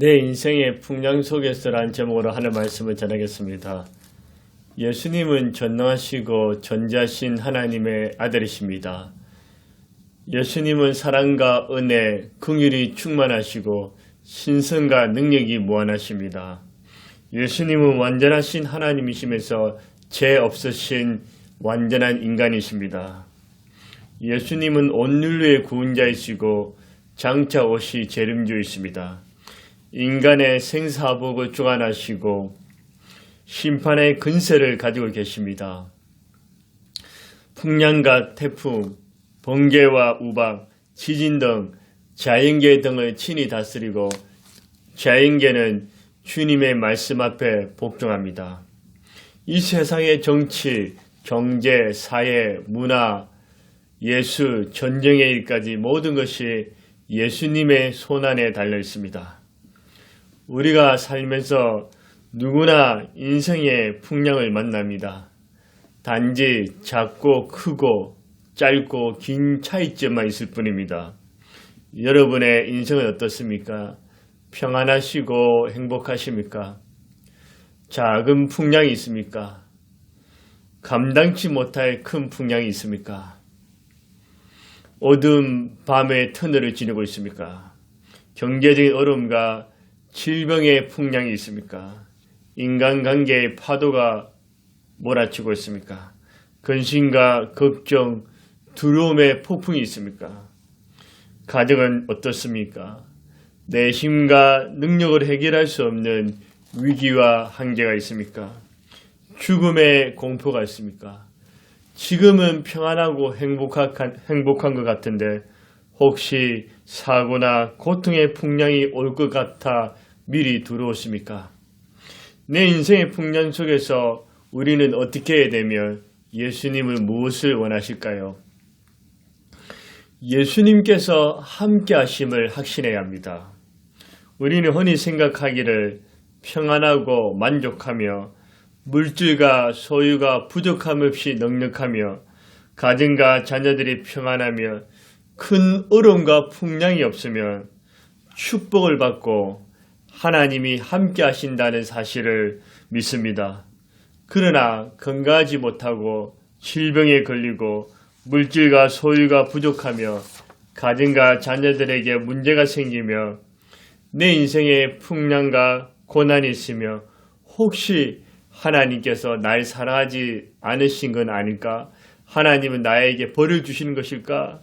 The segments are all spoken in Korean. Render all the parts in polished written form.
내 인생의 풍랑 속에서란 제목으로 하는 말씀을 전하겠습니다. 예수님은 전능하시고 전지하신 하나님의 아들이십니다. 예수님은 사랑과 은혜, 긍휼이 충만하시고 신성과 능력이 무한하십니다. 예수님은 완전하신 하나님이시면서 죄 없으신 완전한 인간이십니다. 예수님은 온 인류의 구원자이시고 장차 오실 재림주이십니다. 인간의 생사복을 주관하시고 심판의 근세를 가지고 계십니다. 풍랑과 태풍, 번개와 우박, 지진 등 자연계 등을 친히 다스리고 자연계는 주님의 말씀 앞에 복종합니다. 이 세상의 정치, 경제, 사회, 문화, 예수, 전쟁의 일까지 모든 것이 예수님의 손안에 달려 있습니다. 우리가 살면서 누구나 인생의 풍랑을 만납니다. 단지 작고 크고 짧고 긴 차이점만 있을 뿐입니다. 여러분의 인생은 어떻습니까? 평안하시고 행복하십니까? 작은 풍랑이 있습니까? 감당치 못할 큰 풍랑이 있습니까? 어두운 밤의 터널을 지내고 있습니까? 경제적인 어려움과 질병의 풍랑이 있습니까? 인간관계의 파도가 몰아치고 있습니까? 근심과 걱정, 두려움의 폭풍이 있습니까? 가정은 어떻습니까? 내 힘과 능력을 해결할 수 없는 위기와 한계가 있습니까? 죽음의 공포가 있습니까? 지금은 평안하고 행복한 것 같은데 혹시 사고나 고통의 풍랑이 올 것 같아 미리 두려우십니까? 내 인생의 풍랑 속에서 우리는 어떻게 해야 되며 예수님은 무엇을 원하실까요? 예수님께서 함께 하심을 확신해야 합니다. 우리는 흔히 생각하기를 평안하고 만족하며 물질과 소유가 부족함 없이 넉넉하며 가정과 자녀들이 평안하며 큰 어려움과 풍랑이 없으면 축복을 받고 하나님이 함께 하신다는 사실을 믿습니다. 그러나 건강하지 못하고 질병에 걸리고 물질과 소유가 부족하며 가정과 자녀들에게 문제가 생기며 내 인생에 풍랑과 고난이 있으며 혹시 하나님께서 날 사랑하지 않으신 건 아닐까? 하나님은 나에게 벌을 주시는 것일까?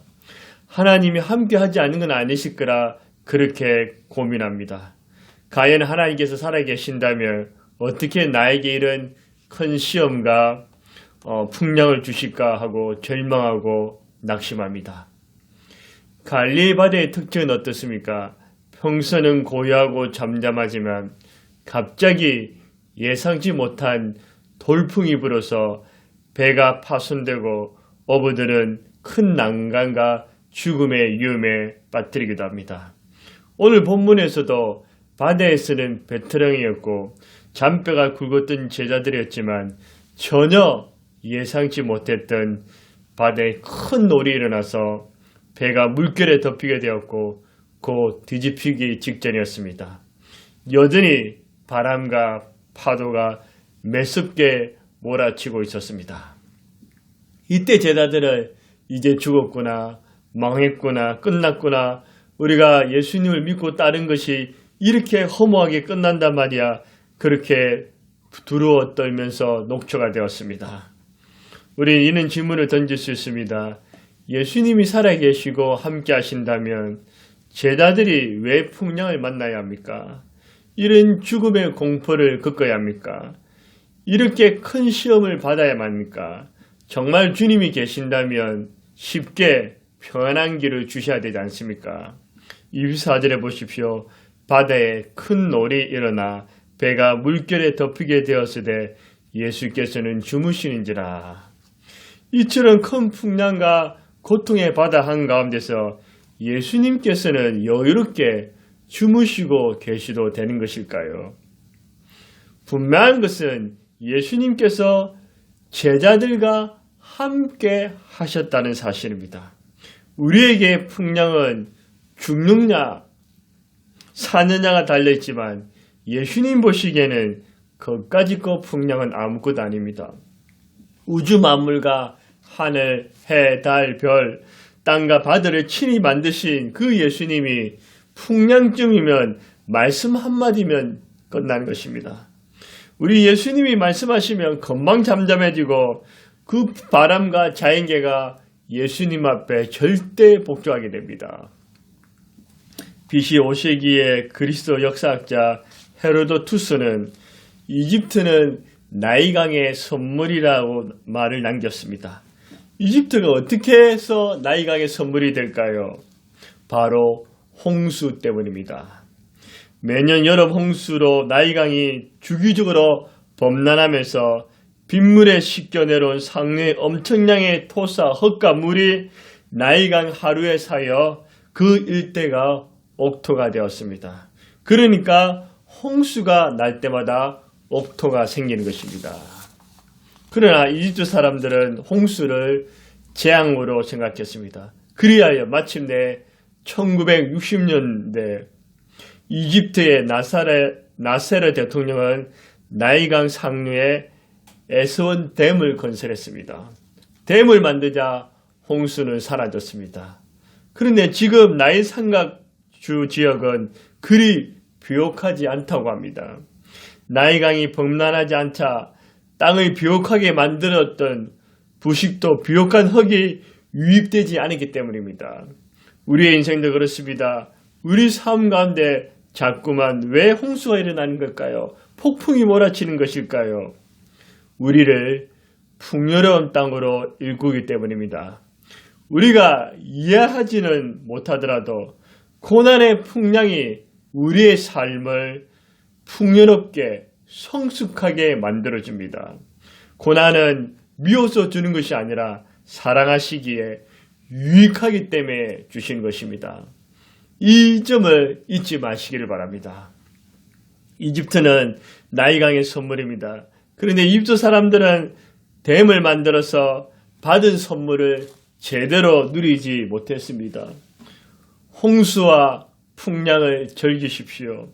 하나님이 함께 하지 않는 건 아니실 거라 그렇게 고민합니다. 과연 하나님께서 살아계신다면 어떻게 나에게 이런 큰 시험과 풍랑을 주실까 하고 절망하고 낙심합니다. 갈릴리 바다의 특징은 어떻습니까? 평소는 고요하고 잠잠하지만 갑자기 예상치 못한 돌풍이 불어서 배가 파손되고 어부들은 큰 난간과 죽음의 위험에 빠뜨리기도 합니다. 오늘 본문에서도 바다에서는 베테랑이었고 잔뼈가 굵었던 제자들이었지만 전혀 예상치 못했던 바다에 큰 놀이 일어나서 배가 물결에 덮이게 되었고 곧 뒤집히기 직전이었습니다. 여전히 바람과 파도가 매섭게 몰아치고 있었습니다. 이때 제자들은 이제 죽었구나, 망했구나, 끝났구나, 우리가 예수님을 믿고 따른 것이 이렇게 허무하게 끝난단 말이야. 그렇게 두려워 떨면서 녹초가 되었습니다. 우리는 이런 질문을 던질 수 있습니다. 예수님이 살아계시고 함께 하신다면 제자들이 왜 풍랑을 만나야 합니까? 이런 죽음의 공포를 겪어야 합니까? 이렇게 큰 시험을 받아야만 합니까? 정말 주님이 계신다면 쉽게 평안한 길을 주셔야 되지 않습니까? 24절에 보십시오. 바다에 큰 놀이 일어나 배가 물결에 덮이게 되었으되 예수께서는 주무시는지라. 이처럼 큰 풍랑과 고통의 바다 한가운데서 예수님께서는 여유롭게 주무시고 계시도 되는 것일까요? 분명한 것은 예수님께서 제자들과 함께 하셨다는 사실입니다. 우리에게 풍랑은 죽느냐 4년야가 달려있지만 예수님 보시기에는 그까짓 거 풍량은 아무것도 아닙니다. 우주 만물과 하늘, 해, 달, 별, 땅과 바다를 친히 만드신 그 예수님이 풍량쯤이면 말씀 한마디면 끝나는 것입니다. 우리 예수님이 말씀하시면 금방 잠잠해지고 그 바람과 자연계가 예수님 앞에 절대 복종하게 됩니다. BC 5세기의 그리스도 역사학자 헤로도투스는 이집트는 나일강의 선물이라고 말을 남겼습니다. 이집트가 어떻게 해서 나일강의 선물이 될까요? 바로 홍수 때문입니다. 매년 여름 홍수로 나일강이 주기적으로 범람하면서 빗물에 씻겨내려온 상류의 엄청량의 토사, 흙과 물이 나일강 하루에 쌓여 그 일대가 옥토가 되었습니다. 그러니까 홍수가 날 때마다 옥토가 생기는 것입니다. 그러나 이집트 사람들은 홍수를 재앙으로 생각했습니다. 그리하여 마침내 1960년대 이집트의 나세르 대통령은 나일강 상류에 에스원 댐을 건설했습니다. 댐을 만들자 홍수는 사라졌습니다. 그런데 지금 나일 삼각주 지역은 그리 비옥하지 않다고 합니다. 나일강이 범람하지 않자 땅을 비옥하게 만들었던 부식도 비옥한 흙이 유입되지 않았기 때문입니다. 우리의 인생도 그렇습니다. 우리 삶 가운데 자꾸만 왜 홍수가 일어나는 걸까요? 폭풍이 몰아치는 것일까요? 우리를 풍요로운 땅으로 일구기 때문입니다. 우리가 이해하지는 못하더라도 고난의 풍량이 우리의 삶을 풍요롭게 성숙하게 만들어줍니다. 고난은 미워서 주는 것이 아니라 사랑하시기에 유익하기 때문에 주신 것입니다. 이 점을 잊지 마시기를 바랍니다. 이집트는 나일강의 선물입니다. 그런데 이집트 사람들은 댐을 만들어서 받은 선물을 제대로 누리지 못했습니다. 홍수와 풍량을 즐기십시오.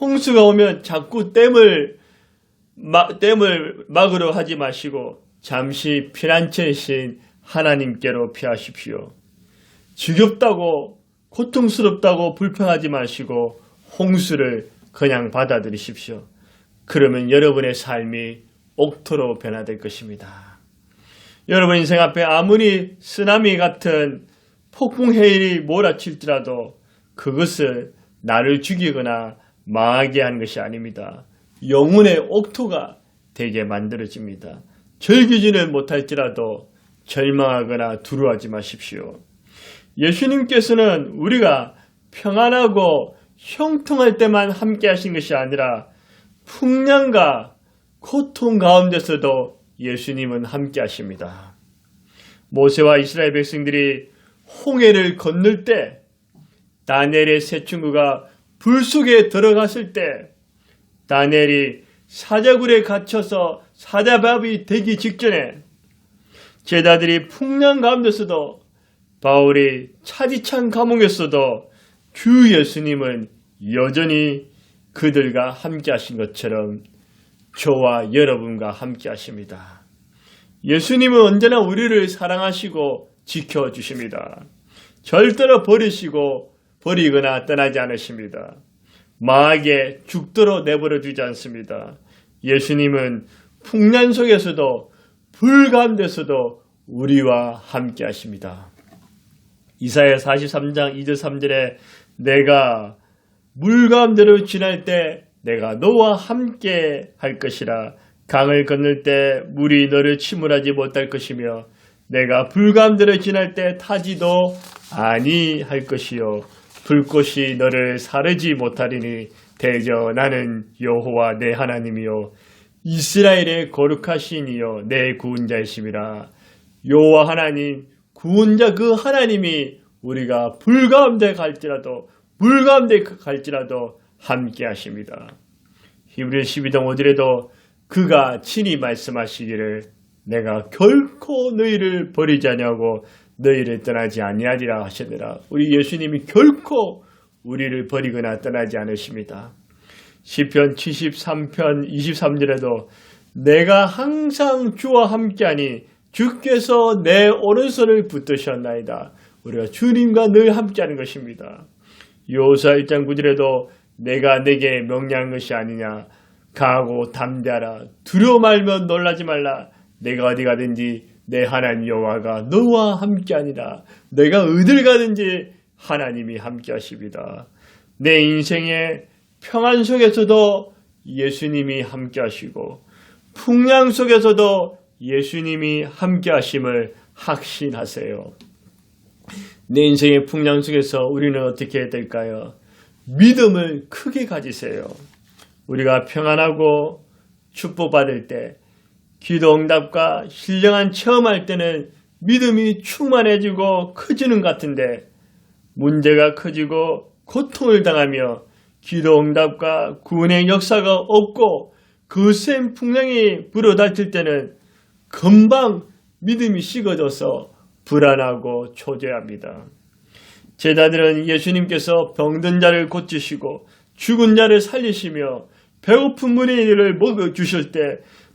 홍수가 오면 자꾸 댐을 막으려 하지 마시고 잠시 피난처이신 하나님께로 피하십시오. 지겹다고 고통스럽다고 불평하지 마시고 홍수를 그냥 받아들이십시오. 그러면 여러분의 삶이 옥토로 변화될 것입니다. 여러분 인생 앞에 아무리 쓰나미 같은 폭풍 해일이 몰아칠지라도 그것은 나를 죽이거나 망하게 하는 것이 아닙니다. 영혼의 옥토가 되게 만들어집니다. 즐기지는 못할지라도 절망하거나 두려워하지 마십시오. 예수님께서는 우리가 평안하고 형통할 때만 함께 하신 것이 아니라 풍랑과 고통 가운데서도 예수님은 함께 하십니다. 모세와 이스라엘 백성들이 홍해를 건널 때 다니엘의 세 친구가 불 속에 들어갔을 때 다니엘이 사자굴에 갇혀서 사자밥이 되기 직전에 제자들이 풍랑 가운데서도 바울이 차디찬 감옥에서도 주 예수님은 여전히 그들과 함께 하신 것처럼 저와 여러분과 함께 하십니다. 예수님은 언제나 우리를 사랑하시고 지켜주십니다. 절대로 버리거나 떠나지 않으십니다. 망하게 죽도록 내버려 두지 않습니다. 예수님은 풍랑 속에서도 불 가운데서도 우리와 함께 하십니다. 이사야 43장 2절 3절에 내가 물 가운데로 지날 때 내가 너와 함께 할 것이라. 강을 건널 때 물이 너를 침몰하지 못할 것이며 내가 불 가운데로 지날 때 타지도 아니할 것이요 불꽃이 너를 사르지 못하리니 대저 나는 여호와 내 하나님이요 이스라엘의 거룩하신 이요 내 구원자이심이라. 여호와 하나님 구원자 그 하나님이 우리가 불 가운데 갈지라도 물 가운데 갈지라도 함께 하십니다. 히브리서 12장 5절에도 그가 친히 말씀하시기를 내가 결코 너희를 버리지 아니하고 너희를 떠나지 아니하리라 하시더라. 우리 예수님이 결코 우리를 버리거나 떠나지 않으십니다. 시편 73편 23절에도 내가 항상 주와 함께하니 주께서 내 오른손을 붙드셨나이다. 우리가 주님과 늘 함께하는 것입니다. 요사 1장 9절에도 내가 내게 명령한 것이 아니냐. 강하고 담대하라. 두려워 말며 놀라지 말라. 내가 어디 가든지 내 하나님 여호와가 너와 함께하니라. 내가 어딜 가든지 하나님이 함께하십니다. 내 인생의 평안 속에서도 예수님이 함께하시고 풍랑 속에서도 예수님이 함께하심을 확신하세요. 내 인생의 풍랑 속에서 우리는 어떻게 해야 될까요? 믿음을 크게 가지세요. 우리가 평안하고 축복받을 때, 기도 응답과 신령한 체험할 때는 믿음이 충만해지고 커지는 것 같은데 문제가 커지고 고통을 당하며 기도 응답과 구원의 역사가 없고 거센 풍랑이 불어닥칠 때는 금방 믿음이 식어져서 불안하고 초조해합니다. 제자들은 예수님께서 병든 자를 고치시고 죽은 자를 살리시며 배고픈 무리를 먹여주실 때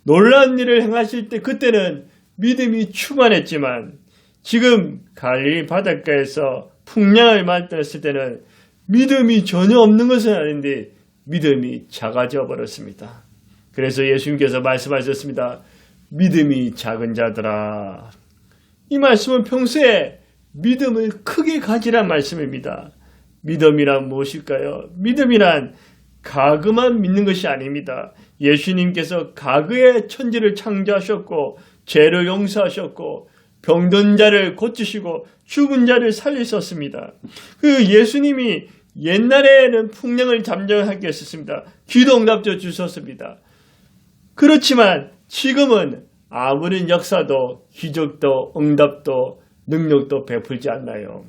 놀라운 일을 행하실 때 그때는 믿음이 충만했지만 지금 갈릴리 바닷가에서 풍랑을 맞았을 때는 믿음이 전혀 없는 것은 아닌데 믿음이 작아져 버렸습니다. 그래서 예수님께서 말씀하셨습니다. 믿음이 작은 자들아. 이 말씀은 평소에 믿음을 크게 가지란 말씀입니다. 믿음이란 무엇일까요? 믿음이란 가그만 믿는 것이 아닙니다. 예수님께서 가그의 천지를 창조하셨고 죄를 용서하셨고 병든 자를 고치시고 죽은 자를 살리셨습니다. 그 예수님이 옛날에는 풍랑을 잠잠하게 했었습니다. 기도 응답도 주셨습니다. 그렇지만 지금은 아무런 역사도 기적도 응답도 능력도 베풀지 않나요?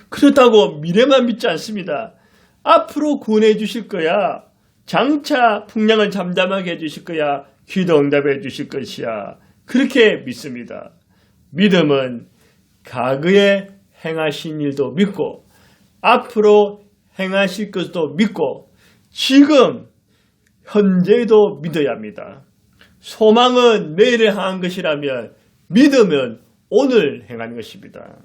그렇다고 미래만 믿지 않습니다. 앞으로 구원해 주실 거야. 장차 풍랑을 잠잠하게 해 주실 거야. 기도 응답해 주실 것이야. 그렇게 믿습니다. 믿음은 과거에 행하신 일도 믿고 앞으로 행하실 것도 믿고 지금 현재도 믿어야 합니다. 소망은 내일을 향한 것이라면 믿으면 오늘 행하는 것입니다.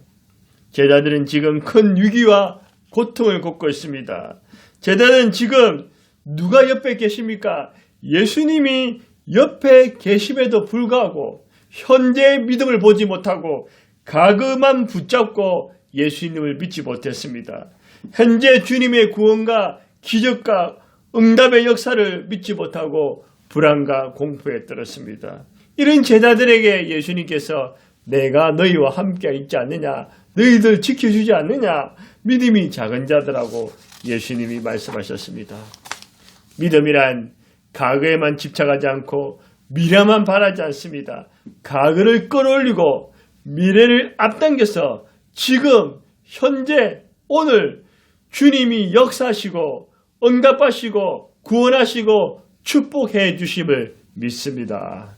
제자들은 지금 큰 위기와 고통을 겪고 있습니다. 제자들은 지금 누가 옆에 계십니까? 예수님이 옆에 계심에도 불구하고 현재의 믿음을 보지 못하고 과거만 붙잡고 예수님을 믿지 못했습니다. 현재 주님의 구원과 기적과 응답의 역사를 믿지 못하고 불안과 공포에 떨었습니다. 이런 제자들에게 예수님께서 내가 너희와 함께 있지 않느냐? 너희들 지켜주지 않느냐? 믿음이 작은 자들하고 예수님이 말씀하셨습니다. 믿음이란 과거에만 집착하지 않고 미래만 바라지 않습니다. 과거를 끌어올리고 미래를 앞당겨서 지금, 현재, 오늘 주님이 역사하시고 응답하시고 구원하시고 축복해 주심을 믿습니다.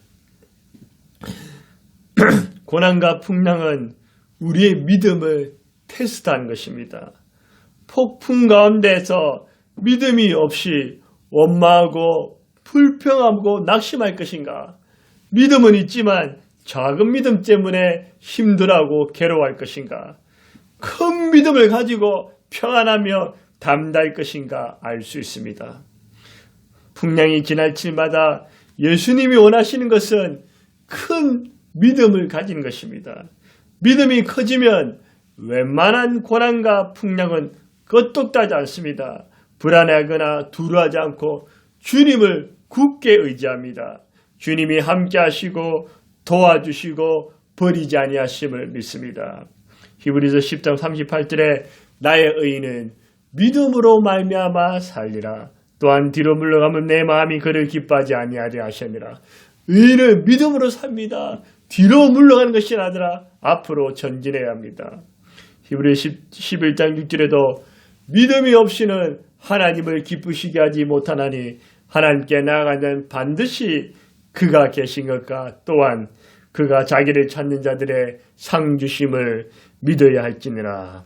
고난과 풍랑은 우리의 믿음을 테스트하는 것입니다. 폭풍 가운데서 믿음이 없이 원망하고 불평하고 낙심할 것인가? 믿음은 있지만 작은 믿음 때문에 힘들어하고 괴로워할 것인가? 큰 믿음을 가지고 평안하며 담대할 것인가 알 수 있습니다. 풍랑이 지나칠마다 예수님이 원하시는 것은 큰 믿음을 가진 것입니다. 믿음이 커지면 웬만한 고난과 풍랑은 끄떡하지 않습니다. 불안해하거나 두려워하지 않고 주님을 굳게 의지합니다. 주님이 함께 하시고 도와주시고 버리지 아니하심을 믿습니다. 히브리서 10장 38절에 나의 의인은 믿음으로 말미암아 살리라. 또한 뒤로 물러가면 내 마음이 그를 기뻐하지 아니하리 하시니라. 의인은 믿음으로 삽니다. 뒤로 물러가는 것이 아니라 앞으로 전진해야 합니다. 히브리서 11장 6절에도 믿음이 없이는 하나님을 기쁘시게 하지 못하나니 하나님께 나아가는 반드시 그가 계신 것과 또한 그가 자기를 찾는 자들의 상 주심을 믿어야 할지니라.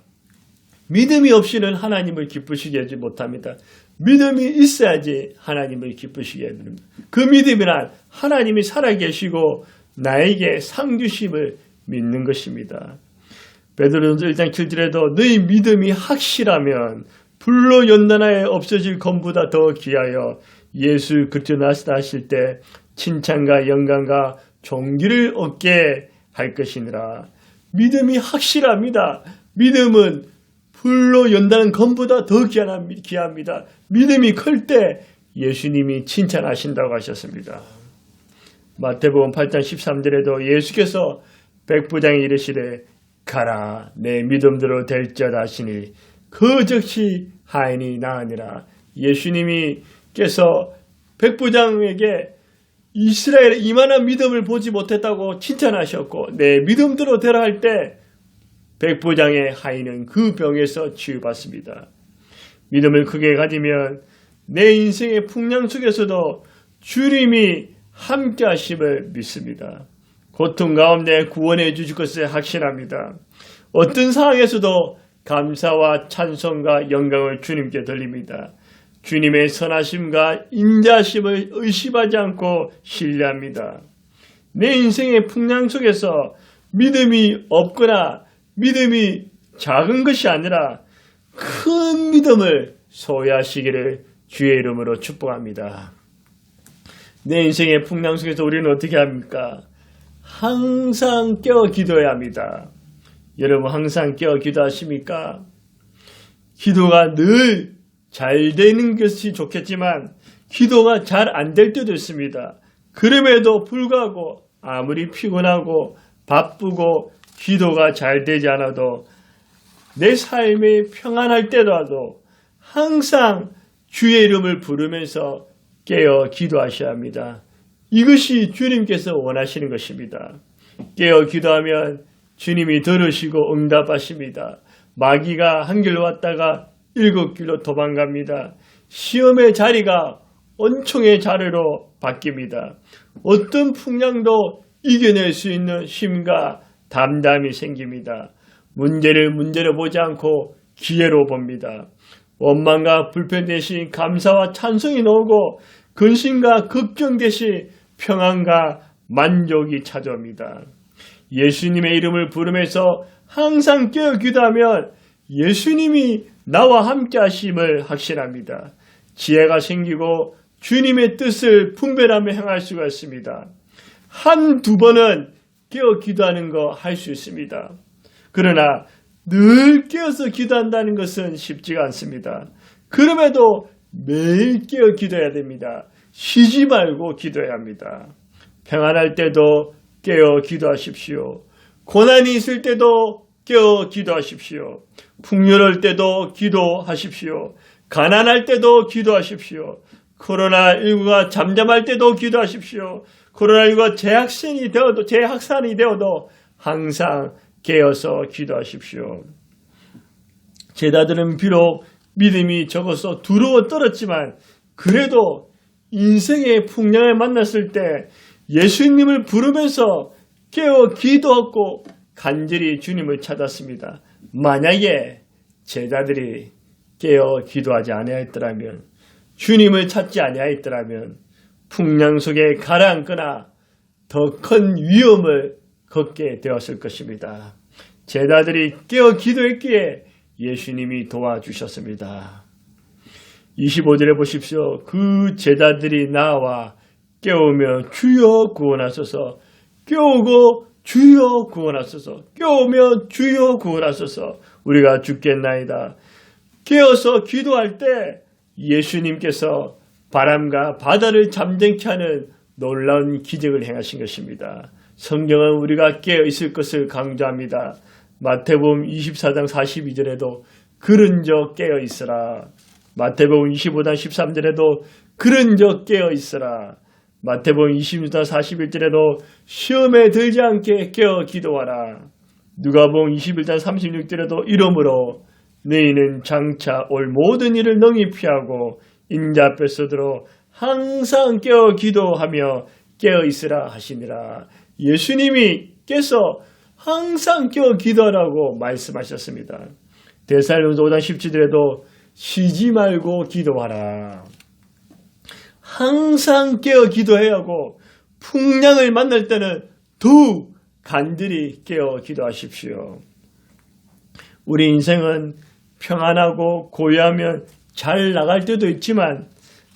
믿음이 없이는 하나님을 기쁘시게 하지 못합니다. 믿음이 있어야지 하나님을 기쁘시게 해드립니다. 그 믿음이란 하나님이 살아계시고 나에게 상 주심을 믿는 것입니다. 베드로전서 1장 7절에도 너희 믿음이 확실하면 불로 연단하여 없어질 검보다 더 귀하여 예수 그리스도 나시다 하실 때 칭찬과 영광과 존귀를 얻게 할 것이니라. 믿음이 확실합니다. 믿음은 불로 연다는 검보다 더 귀합니다. 믿음이 클 때 예수님이 칭찬하신다고 하셨습니다. 마태복음 8장 13절에도 예수께서 백부장에 이르시되 가라 내 믿음대로 될지어다 하시니 그 즉시 하인이 나으니라. 예수님께서 백부장에게 이스라엘에 이만한 믿음을 보지 못했다고 칭찬하셨고 내 믿음대로 되라 할 때 백부장의 하인은 그 병에서 치유받습니다. 믿음을 크게 가지면 내 인생의 풍랑 속에서도 주님이 함께 하심을 믿습니다. 고통 가운데 구원해 주실 것을 확신합니다. 어떤 상황에서도 감사와 찬송과 영광을 주님께 돌립니다. 주님의 선하심과 인자하심을 의심하지 않고 신뢰합니다. 내 인생의 풍랑 속에서 믿음이 없거나 믿음이 작은 것이 아니라 큰 믿음을 소유하시기를 주의 이름으로 축복합니다. 내 인생의 풍랑 속에서 우리는 어떻게 합니까? 항상 깨어 기도해야 합니다. 여러분 항상 깨어 기도하십니까? 기도가 늘 잘 되는 것이 좋겠지만 기도가 잘 안 될 때도 있습니다. 그럼에도 불구하고 아무리 피곤하고 바쁘고 기도가 잘 되지 않아도 내 삶이 평안할 때라도 항상 주의 이름을 부르면서 깨어 기도하셔야 합니다. 이것이 주님께서 원하시는 것입니다. 깨어 기도하면 주님이 들으시고 응답하십니다. 마귀가 한 길로 왔다가 7길로 도망갑니다. 시험의 자리가 은총의 자리로 바뀝니다. 어떤 풍랑도 이겨낼 수 있는 힘과 담담이 생깁니다. 문제를 문제로 보지 않고 기회로 봅니다. 원망과 불평 대신 감사와 찬송이 나오고 근심과 걱정 대신 평안과 만족이 찾아옵니다. 예수님의 이름을 부르면서 항상 깨어 기도하면 예수님이 나와 함께 하심을 확신합니다. 지혜가 생기고 주님의 뜻을 분별하며 행할 수가 있습니다. 한두 번은 깨어 기도하는 거 할 수 있습니다. 그러나 늘 깨어서 기도한다는 것은 쉽지가 않습니다. 그럼에도 매일 깨어 기도해야 됩니다. 쉬지 말고 기도해야 합니다. 평안할 때도 깨어 기도하십시오. 고난이 있을 때도 깨어 기도하십시오. 풍요로울 때도 기도하십시오. 가난할 때도 기도하십시오. 코로나19가 잠잠할 때도 기도하십시오. 코로나19가 재확산이 되어도 항상 깨어서 기도하십시오. 제자들은 비록 믿음이 적어서 두려워 떨었지만 그래도 인생의 풍랑을 만났을 때 예수님을 부르면서 깨어 기도하고 간절히 주님을 찾았습니다. 만약에 제자들이 깨어 기도하지 아니하였더라면 주님을 찾지 아니하였더라면 풍랑 속에 가라앉거나 더 큰 위험을 걷게 되었을 것입니다. 제자들이 깨어 기도했기에 예수님이 도와주셨습니다. 25절에 보십시오. 그 제자들이 나와 깨우며 주여 구원하소서, 깨우고 주여 구원하소서, 깨우며 주여 구원하소서, 우리가 죽겠나이다. 깨어서 기도할 때 예수님께서 바람과 바다를 잠잠케 하는 놀라운 기적을 행하신 것입니다. 성경은 우리가 깨어 있을 것을 강조합니다. 마태복음 24장 42절에도 그런저 깨어 있으라. 마태복음 25장 13절에도 그런저 깨어 있으라. 마태복음 26장 41절에도 시험에 들지 않게 깨어 기도하라. 누가복음 21장 36절에도 이러므로 너희는 장차 올 모든 일을 능히 피하고 인자 앞에 서도록 항상 깨어 기도하며 깨어 있으라 하시니라. 예수님이 께서 항상 깨어 기도하라고 말씀하셨습니다. 데살로니가서 5장 17절에도 쉬지 말고 기도하라. 항상 깨어 기도해야 하고 풍랑을 만날 때는 더욱 간절히 깨어 기도하십시오. 우리 인생은 평안하고 고요하면 잘 나갈 때도 있지만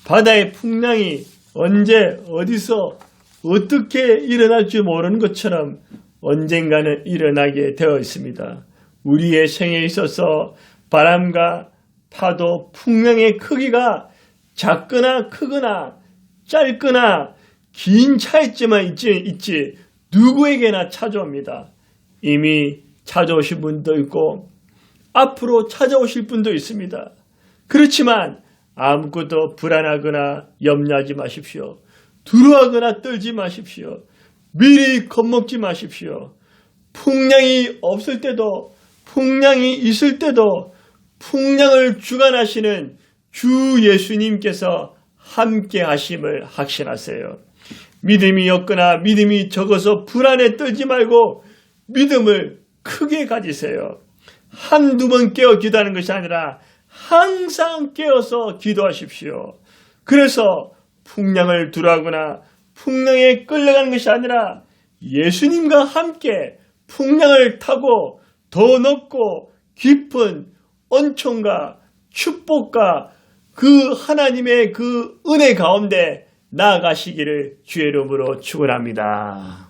바다의 풍랑이 언제 어디서 어떻게 일어날지 모르는 것처럼 언젠가는 일어나게 되어 있습니다. 우리의 생에 있어서 바람과 파도, 풍랑의 크기가 작거나 크거나 짧거나 긴 차이점만 있지 누구에게나 찾아옵니다. 이미 찾아오신 분도 있고 앞으로 찾아오실 분도 있습니다. 그렇지만 아무것도 불안하거나 염려하지 마십시오. 두려워하거나 떨지 마십시오. 미리 겁먹지 마십시오. 풍랑이 없을 때도 풍랑이 있을 때도 풍랑을 주관하시는 주 예수님께서 함께 하심을 확신하세요. 믿음이 없거나 믿음이 적어서 불안에 떨지 말고 믿음을 크게 가지세요. 한두 번 깨어 기도하는 것이 아니라 항상 깨어서 기도하십시오. 그래서 풍랑을 두려워하거나 풍랑에 끌려가는 것이 아니라 예수님과 함께 풍랑을 타고 더 높고 깊은恩宠과 축복과 그 하나님의 그 은혜 가운데 나아가시기를 주의 이름으로 축원합니다.